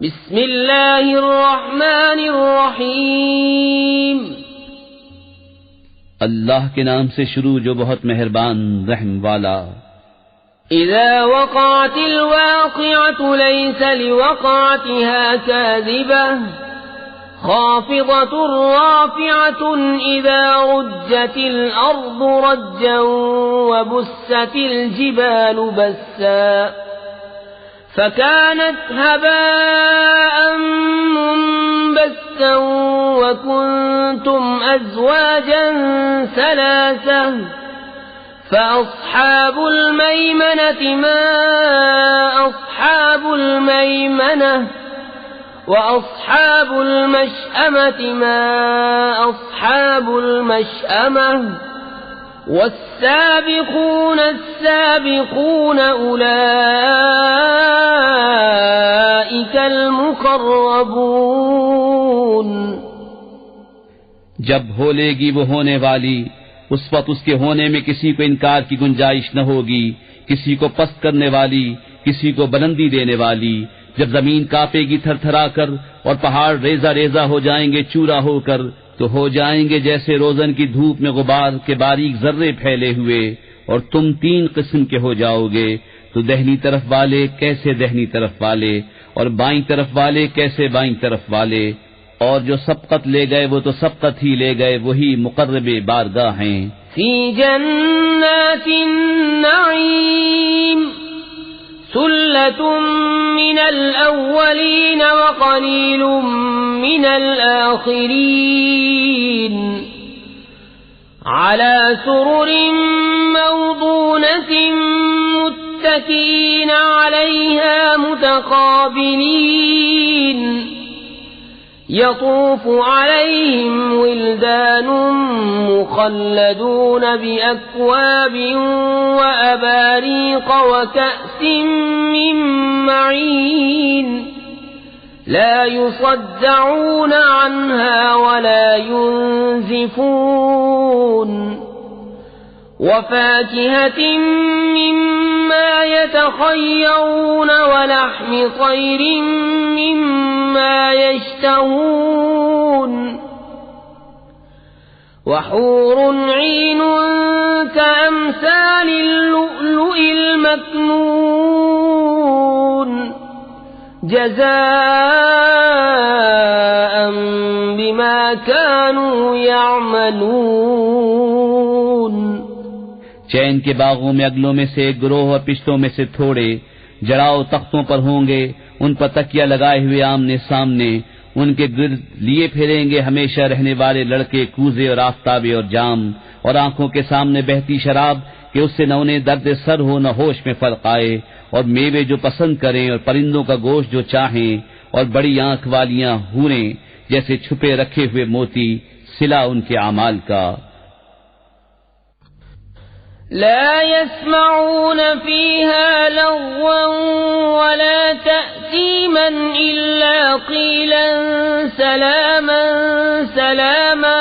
बिस्मिल्लाहिर्रहमानिर्रहीम। अल्लाह के नाम से शुरू जो बहुत मेहरबान रहम वाला। इज़ा वक़अतिल वाक़िअतु लैसा लिवक़अतिहा काज़िबह खाफ़िज़तुर राफ़िअतुन इज़ा रुज्जतिल अर्दु रज्जन व बुस्सतिल जिबालु बस्सा फकानत हबाअन मुंबस्सा व कुंतुम अज़वाजन सलासा फ़अस्हाबुल मैमनति मा अस्हाबुल मैमनह व अस्हाबुल मशअमति मा अस्हाबुल मशअमह वस्साबिक़ून अस्साबिक़ून उलाइकल मुक़र्रबून। जब होलेगी वो होने वाली, उस वक्त उसके होने में किसी को इनकार की गुंजाइश न होगी, किसी को पस्त करने वाली, किसी को बुलंदी देने वाली। जब जमीन कांपेगी थरथरा कर और पहाड़ रेजा रेजा हो जाएंगे चूरा होकर, तो हो जाएंगे जैसे रोजन की धूप में गुबार के बारीक जर्रे फैले हुए। और तुम 3 किस्म के हो जाओगे, तो दहनी तरफ वाले कैसे दहनी तरफ वाले, और बाईं तरफ वाले कैसे बाईं तरफ वाले। और जो सबकत ले गए वो तो सबकत ही ले गए, वही मुक़र्रबे बारगाह हैं। फी जन्नातिन नईम सुल्लतुम मिनल अव्वलीन व क़लीलुम मिनल आखिरीन अला सुरुरिन मौदूनतिन मुत्तकीन अलैहा मुतक़ाबिलीन यतूफ़ु अलैहिम विल्दान मुख़ल्लदून बिअक्वाबिन व अबारीक़ व कअसिन मिन मईन ला युसद्दऊन अन्हा व ला युनज़िफून व फ़ाकिहतिन मिम्मा यतख़य्यरून व लहमि तयरिन मिम्मा यश्तहून व हूरुन ईन कअम्सालिल लुअलुइल मक्नून जज़ाअन बिमा कानू यअमलून। चैन के बागों में अगलों में से एक गिरोह और पिछलों में से थोड़े जड़ाओ तख्तों पर होंगे, उन पर तकिया लगाए हुए आमने सामने। उनके गिर्द लिए फिरेंगे हमेशा रहने वाले लड़के कूजे और आफताबे और जाम, और आंखों के सामने बहती शराब कि उससे न उन्हें दर्द सर हो न होश में फर्क आए। और मेवे जो पसंद करें और परिंदों का गोश्त जो चाहें, और बड़ी आंख वालियां हूरें जैसे छुपे रखे हुए मोती, सिला उनके अमाल का। ला यस्मऊन फीहा लग़वन वला तअसीमन इल्ला क़ीलन सलामन सलामा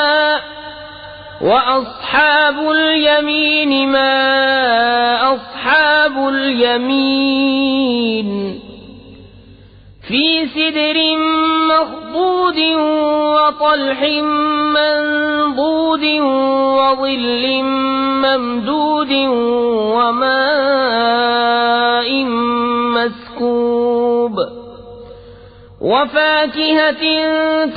व अस्हाबुल यमीन मा अस्हाबुल यमीन फी सिदरिन मख़दूदिन व तल्हिन मंदूदिन व ज़िल्लिन ममदूदिन व माइन मस्कूब व फ़ाकिहतिन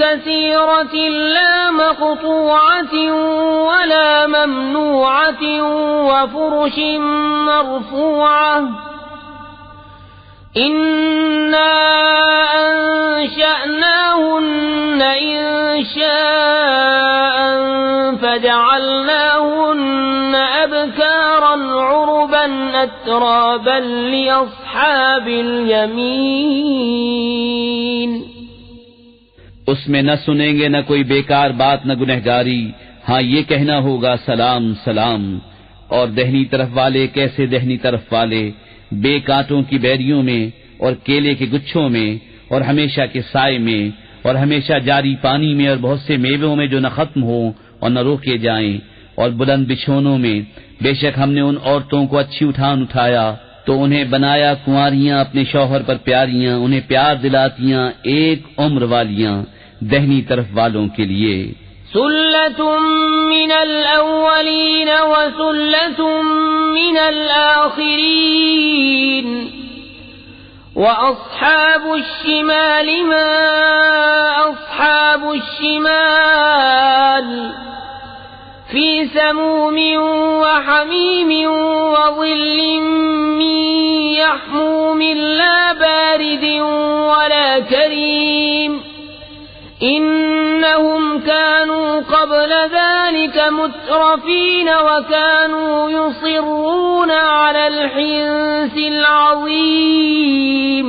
कसीरतिन ला मक़तूअतिन व ला ममनूअतिन व फ़ुरुशिन मरफ़ूअह इन्ना अंशअनाहुन्न इंशाअन फजअलनाहुन्न अबकारन उरुबन अतराबन लिअस्हाबिल यमीन। उसमें न सुनेंगे न कोई बेकार बात न गुनहगारी। हाँ, ये कहना होगा सलाम सलाम। और दहनी तरफ वाले कैसे दहनी तरफ वाले, बेकांटों की बैरियों में और केले के गुच्छों में और हमेशा के साए में और हमेशा जारी पानी में और बहुत से मेवों में जो न खत्म हो और न रोके जाएं, और बुलंद बिछोनों में। बेशक हमने उन औरतों को अच्छी उठाया तो उन्हें बनाया कुंवारियां अपने शौहर पर प्यारियां, उन्हें प्यार दिलातियां एक उम्र वालियां दहनी तरफ वालों के लिए। सुल्लतुम मिनल अव्वलीन व सुल्लतुम मिनल आखिरीन व अस्हाबुश शिमाल मा अस्हाबुश शिमाल फी समूमिन व हमीमिन व ज़िल्लिन मिन यहमूमिन ला बारिदिन वला करीम इन्नहुम कानू क़ब्ल ज़ालिक मुत्रफ़ीन व कानू युसिर्रून अलल हिंसिल अज़ीम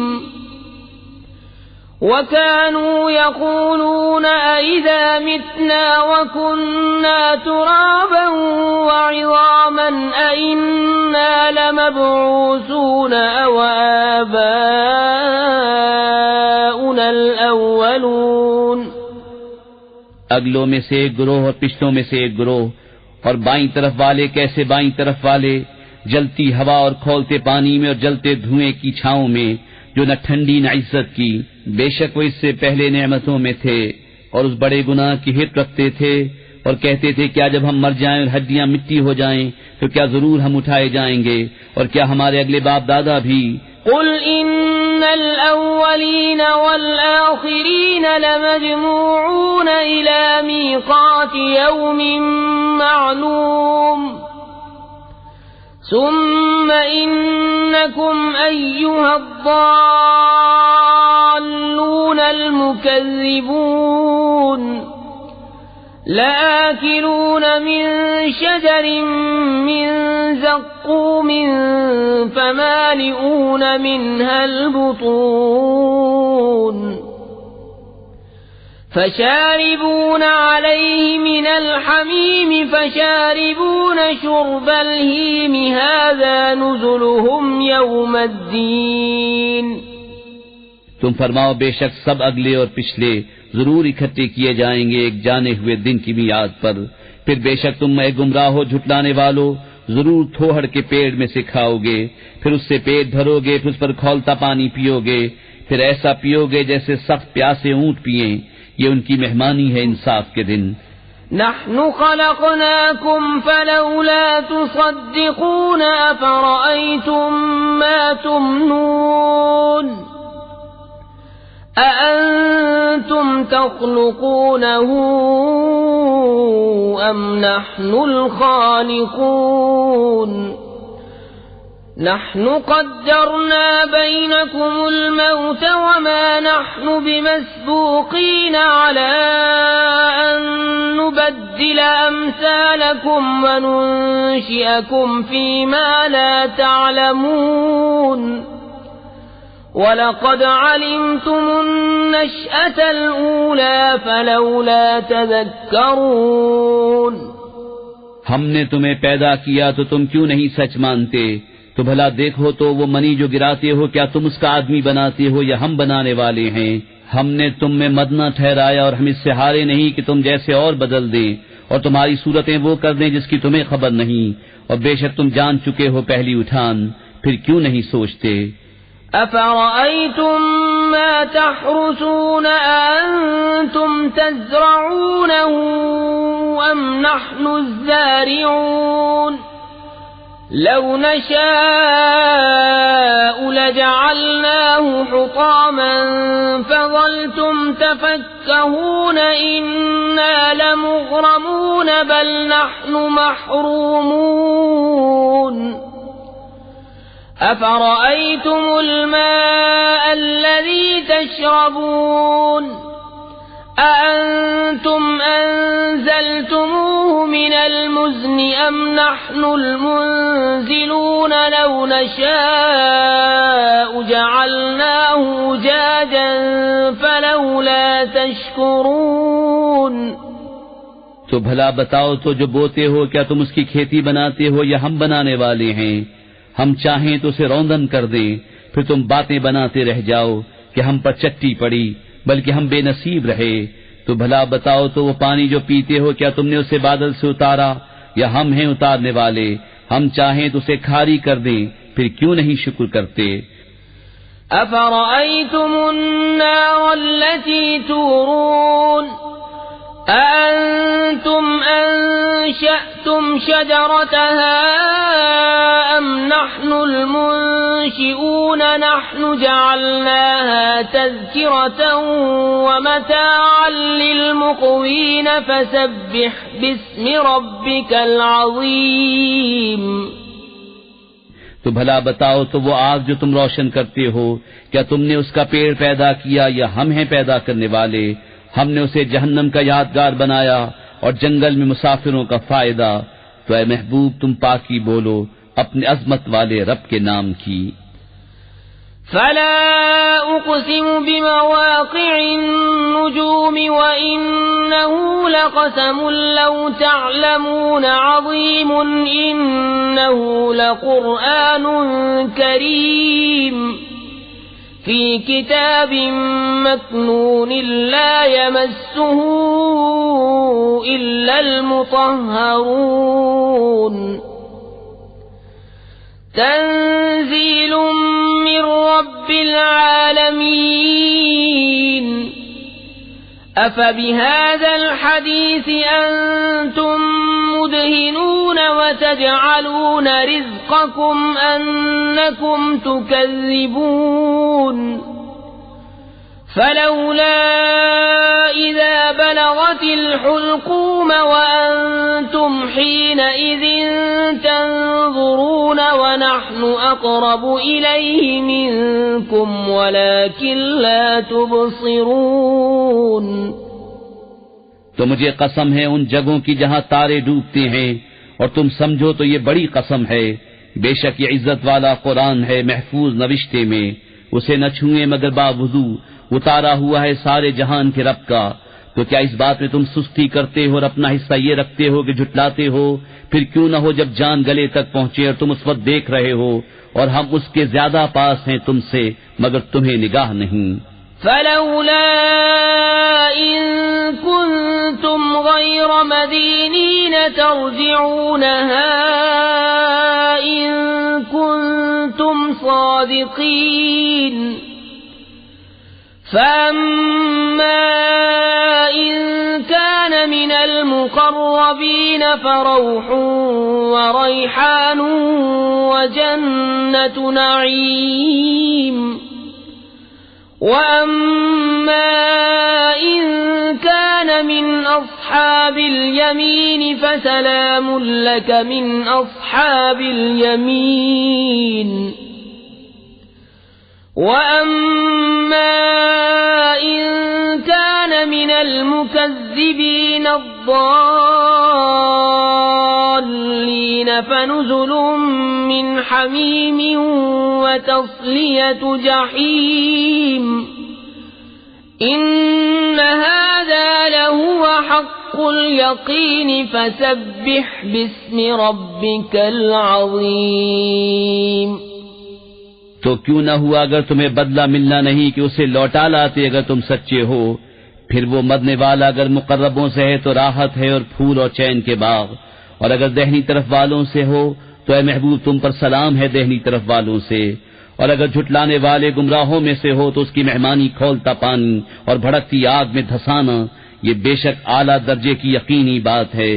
व कानू यक़ूलून अइज़ा मितना व कुन्ना तुराबन व इज़ामन अइन्ना लमबऊसून अव आबाउनल अव्वलून। अगलों में से एक गिरोह और पिछलों में से एक गिरोह, और बाईं तरफ वाले कैसे बाईं तरफ वाले, जलती हवा और खौलते पानी में और जलते धुएं की छांव में, जो न ठंडी न इज्जत की। बेशक वो इससे पहले नेमतों में थे और उस बड़े गुनाह की हित रखते थे और कहते थे क्या जब हम मर जाएं और हड्डियां मिट्टी हो जाएं तो क्या जरूर हम उठाए जाएंगे, और क्या हमारे अगले बाप दादा भी। कुल इन्नल अव्वलीन वल आखिरीन लमजमूऊन इला मीक़ाति यौमिन मअलूम सुम्मा इन्नकुम अय्युहद्दाल्लूनल मुकज़्ज़िबून लआकिलून मिन शजरिन मिन ज़क़्क़ूम फमालिऊन मिनहल बुतून फशारिबून अलैहि मिनल हमीम फशारिबून शुर्बल हीम हाज़ा नुज़ुलुहुम यौमद्दीन। तुम फरमाओ बेशक सब अगले और पिछले जरूर इकट्ठे किए जाएंगे एक जाने हुए दिन की मियाद पर। फिर बेशक तुम ए गुमराहो झुटलाने वालों जरूर थोहड़ के पेड़ में से खाओगे, फिर उससे पेट भरोगे, फिर उस पर खौलता पानी पियोगे, फिर ऐसा पियोगे जैसे सख्त प्यासे ऊंट पिए। ये उनकी मेहमानी है इंसाफ के दिन। नहनु खलक़नाकुम फलौला तुसद्दिक़ून अफ़रअय्तुम मा तुमनून अअंतुम तख़्लुक़ूनहु अम नहनुल ख़ालिक़ून नहनु क़द्दरना बैनकुमुल मौत वमा नहनु बिमस्बूक़ीन अला अन नुबद्दिल अम्सालकुम वनुनशिअकुम फ़ीमा ला तअलमून वलक़द अलिमतुमुन नश्अतल ऊला फलौला तज़क्करून। हमने तुम्हें पैदा किया तो तुम क्यों नहीं सच मानते? तो भला देखो तो वो मनी जो गिराते हो क्या तुम उसका आदमी बनाते हो या हम बनाने वाले हैं? हमने तुम में मद न ठहराया और हम इससे हारे नहीं कि तुम जैसे और बदल दें और तुम्हारी सूरतें वो कर दें जिसकी तुम्हें खबर नहीं, और बेशक तुम जान चुके हो पहली उठान, फिर क्यों नहीं सोचते? अफ़रअय्तुम मा तहरुसून अअंतुम तज़रऊनहु अम नहनु ज़ारिऊन लौ नशाअ लजअलनाहु हुतामन फज़ल्तुम तफक्कहून इन्ना लमुग़रमून बल नहनु महरूमून अफ़रअय्तुमुल माअ अल्लज़ी तशरबून अअंतुम अंज़लतुमूहु मिनल मुज़्नि अम नहनुल मुंज़िलून लौ नशाअ जअलनाहु उजाजन फलौला तशकुरून। तो भला बताओ तो जो बोते हो क्या तुम उसकी खेती बनाते हो या हम बनाने वाले हैं? हम चाहें तो उसे रौंदन कर दें, फिर तुम बातें बनाते रह जाओ कि हम पर चट्टी पड़ी, बल्कि हम बेनसीब रहे। तो भला बताओ तो वो पानी जो पीते हो क्या तुमने उसे बादल से उतारा या हम हैं उतारने वाले? हम चाहें तो उसे खारी कर दें फिर क्यों नहीं शुक्र करते? أفرأيتم النار التي تورون أأنتم أنشأتم شجرتها أم نحن المنشئون نحن جعلناها تذكرة ومتاعا للمقوين فسبح باسم ربك العظيم तो भला बताओ, तो वो आग जो तुम रोशन करते हो, क्या तुमने उसका पेड़ पैदा किया या हम हैं पैदा करने वाले? हमने उसे जहन्नम का यादगार बनाया और जंगल में मुसाफिरों का फायदा। तो ऐ महबूब, तुम पाकी बोलो अपने अजमत वाले रब के नाम की। فلا أقسم بمواقع النجوم وإنه لقسم لو تعلمون عظيم إنه لقرآن كريم في كتاب مكنون لا يمسه إلا المطهرون تنزيل من رب العالمين أفبهذا الحديث أنتم مدهنون وتجعلون رزقكم أنكم تكذبون فلولا إذا بلغت الحلقوم وأنتم حينئذ تنظرون ونحن أقرب إليه منكم ولكن لا تبصرون। तो मुझे कसम है उन जगहों की जहां तारे डूबते हैं, और तुम समझो तो ये बड़ी कसम है। बेशक ये इज्जत वाला कुरान है, महफूज नविश्ते में, उसे न छुए मगर बावजू उतारा हुआ है सारे जहान के रब का। तो क्या इस बात में तुम सुस्ती करते हो और अपना हिस्सा ये रखते हो कि झुटलाते हो? फिर क्यों न हो जब जान गले तक पहुंचे और तुम उस वक्त देख रहे हो और हम उसके ज्यादा पास हैं तुमसे, मगर तुम्हें निगाह नहीं। फलौला इन कुंतुम गैर मदीनीन तर्जिऊनहा इन कुंतुम सादिकीन فأما إن كان من المقربين فروح وريحان وجنة نعيم وأما إن كان من أصحاب اليمين فسلام لك من أصحاب اليمين وأما إن كان من المكذبين الضالين فنزل من حميم وتصلية جحيم إن هذا لهو حق اليقين فسبح باسم ربك العظيم। तो क्यों न हुआ अगर तुम्हें बदला मिलना नहीं कि उसे लौटा लाते अगर तुम सच्चे हो। फिर वो मरने वाला अगर मुकर्रबों से है तो राहत है और फूल और चैन के बाग, और अगर दहनी तरफ वालों से हो तो ऐ महबूब तुम पर सलाम है दहनी तरफ वालों से, और अगर झुटलाने वाले गुमराहों में से हो तो उसकी मेहमानी खौलता पानी और भड़कती आग में धंसाना, ये बेशक आला दर्जे की यकीनी बात है।